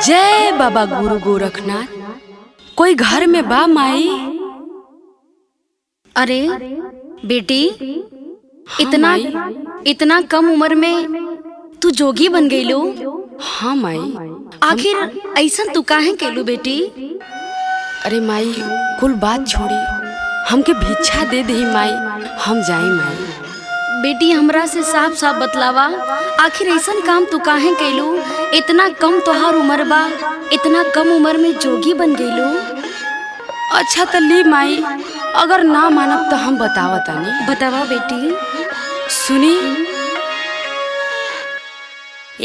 जय बाबा गुरु गोरखनाथ। कोई घर में बा माई? अरे बेटी, हाँ इतना कम उम्र में तू जोगी बन गई लो। हाँ माई। आखिर ऐसा तू काहे केलू बेटी? अरे माई, कुल बात छोड़ी, हमके भिक्षा दे दे माई, हम जाई माई। बेटी हमरा से साफ साफ बतलावा, आखिर ऐसा काम तू काहे केलू? इतना कम तोहार उम्र बा, इतना कम उम्र में जोगी बन गईलू। अच्छा तो ली माई, अगर ना मानब तो हम बतावतानी। बतावा बेटी। सुनी।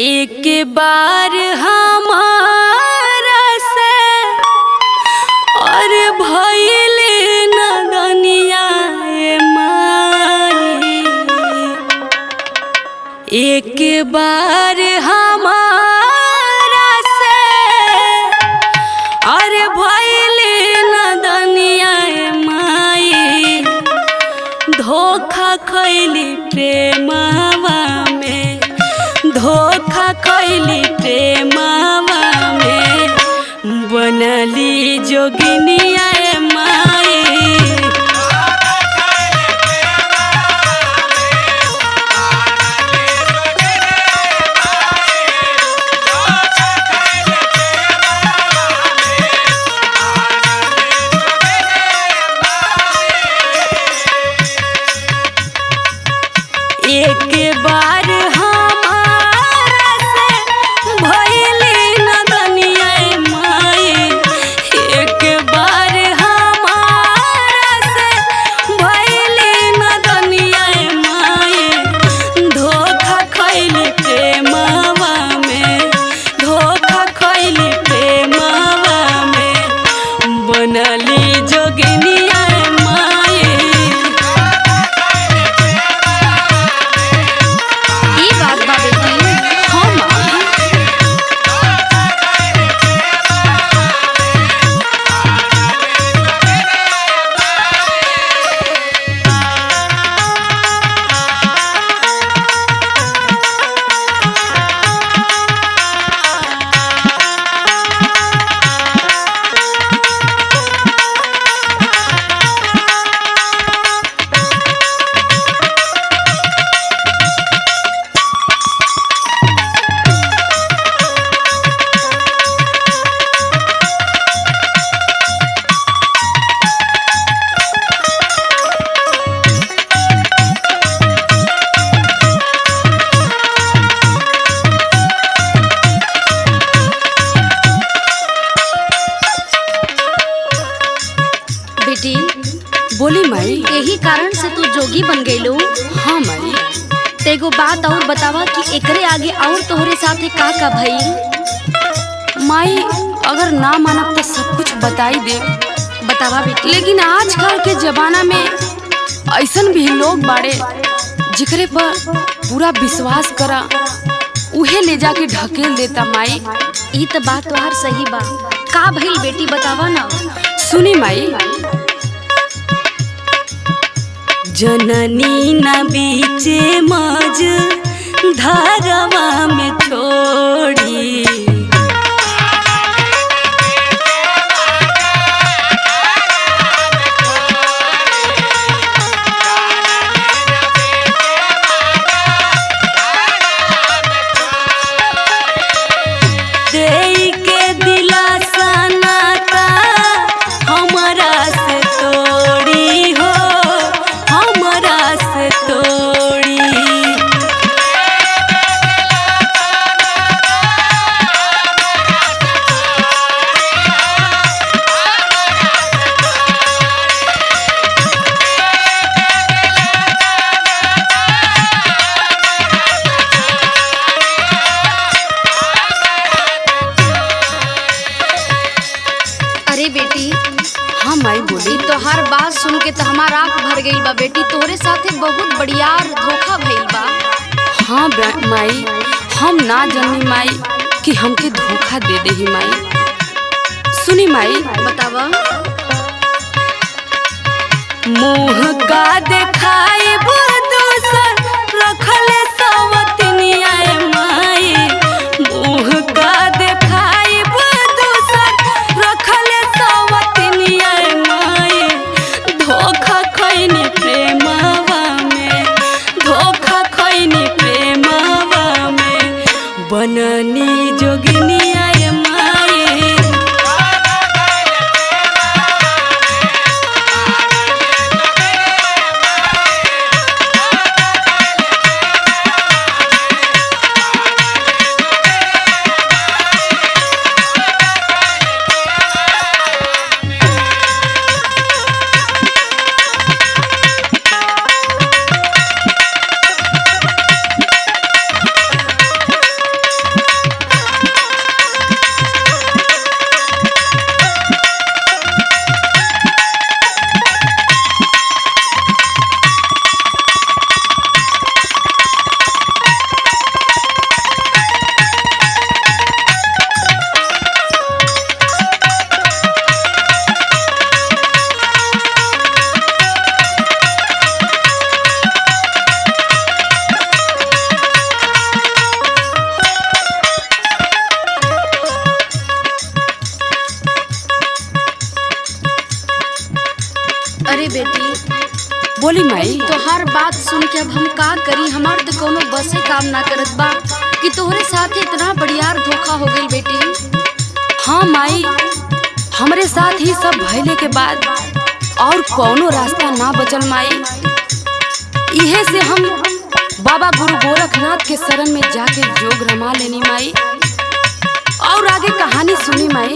एक बार हमारा से और भइले नदनिया माई, एक बार हमारा से और भइले नदनिया माई, धोखा खैली प्रेमवा में, धोखा खैली प्रेमवा में, बनली जोगिनिया माई। एक बार हमारा से भइली नदनिया माई, एक बार हमारा से भइली नदनिया माई, धोखा खैली प्रेमवा में, धोखा खैली प्रेमवा में, बनली जोगिनिया माई। बेटी, बोली माई। यही कारण से तू जोगी बन गईलू। हाँ माई। तेगो बात और बतावा कि एकरे आगे और तोहरे साथे का भई? माई, अगर ना मानब तो सब कुछ बताई दे। बतावा बेटी। लेकिन आजकल के जमाना में ऐसन भी लोग बाड़े जिकरे पर पूरा विश्वास करा उहे ले जाके ढकेल देता माई। ई तो बात तोहार सही बा। का भइल बेटी, बतावा ना। सुनी माई। जननी न बीचे मज धारवा में छोड़ी, देई के दिलासा नाता हमरा से तोड़ी हो, हमरा से तोड़ी। अरे बेटी, हाँ माई बोली। तोहार बात सुन के तो हमार आँख भर गई बा बेटी। तोहरे साथे बहुत बढ़ियार धोखा भइल बा। हाँ माई, हम ना जानी माई कि हमके धोखा दे दे ही माई। सुनी माई। बतावा। मुँह का देखाई दूसर रखले सवतनिया माई, मुँह का देखाई बननी जोगिनिया ये माई अरे बेटी बोली माई। तोहार बात सुन के अब हम का करी, हमार तो कोनो बसे काम ना करत बा कि तोहरे साथ इतना बढ़ियार धोखा हो गई बेटी। हाँ माई, हमरे साथ ही सब भइले के बाद और कौनो रास्ता ना बचल माई। इहे से हम बाबा गुरु गोरखनाथ के शरण में जाके जोग रमा लेनी माई। और आगे कहानी सुनी माई।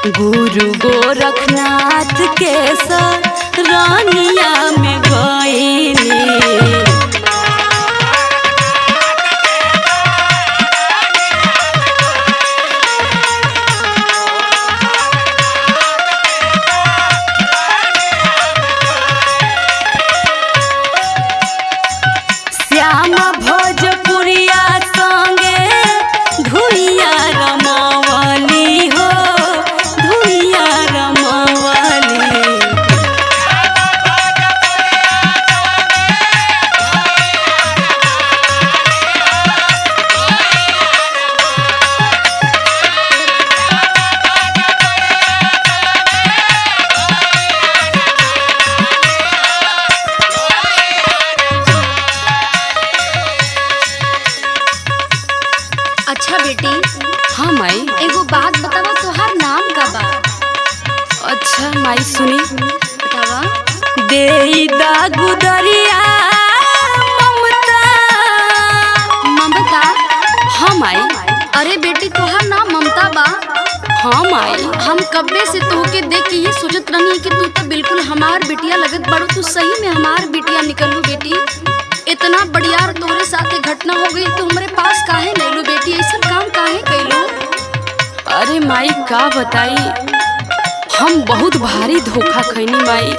गुरु गोरखनाथ के शरणिया में गइनी श्यामा भोजपुरिया संगे धुइया रमावली हो धुइया रमावली। अच्छा बेटी, हाँ माई। एगो बात बतावा, तोहार नाम का बा? अच्छा माई सुनी। बतावा। देई दागु दरिया ममता। ममता? हाँ माई। अरे बेटी तोहार नाम ममता बा? हाँ माई। हम कब्बे से तोहके देख के ये सोचत रहनी कि तू तो बिल्कुल हमार बिटिया लगत बाड़ू। तू सही में हमार बिटिया निकलू बेटी। इतना बढ़ियार तोहरे साथे घटना हो गई तो हमरे पास काहे लैलू बेटी? ऐसा काम काहे कैलू? अरे माई का बताई, हम बहुत भारी धोखा खैनी माई।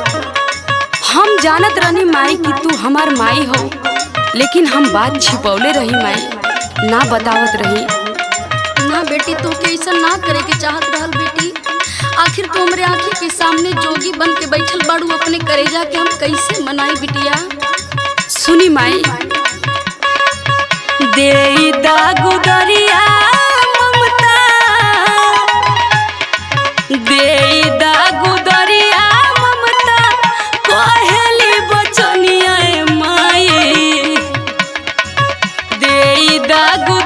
हम जानत रहनी माई कि तू हमार माई हो, लेकिन हम बात छिपौले रही माई, ना बतावत रही। ना बेटी, तोके ऐसा ना करे के चाहत रहल बेटी। आखिर तू हमरे आँखी के सामने जोगी बन के बैठल बाड़ू, अपने करेजा के हम कैसे मनाई बिटिया? सुनी माई। देई दागु दरिया ममता, देई दागु दरिया ममता, कहेली बचनिया माई। देई दागु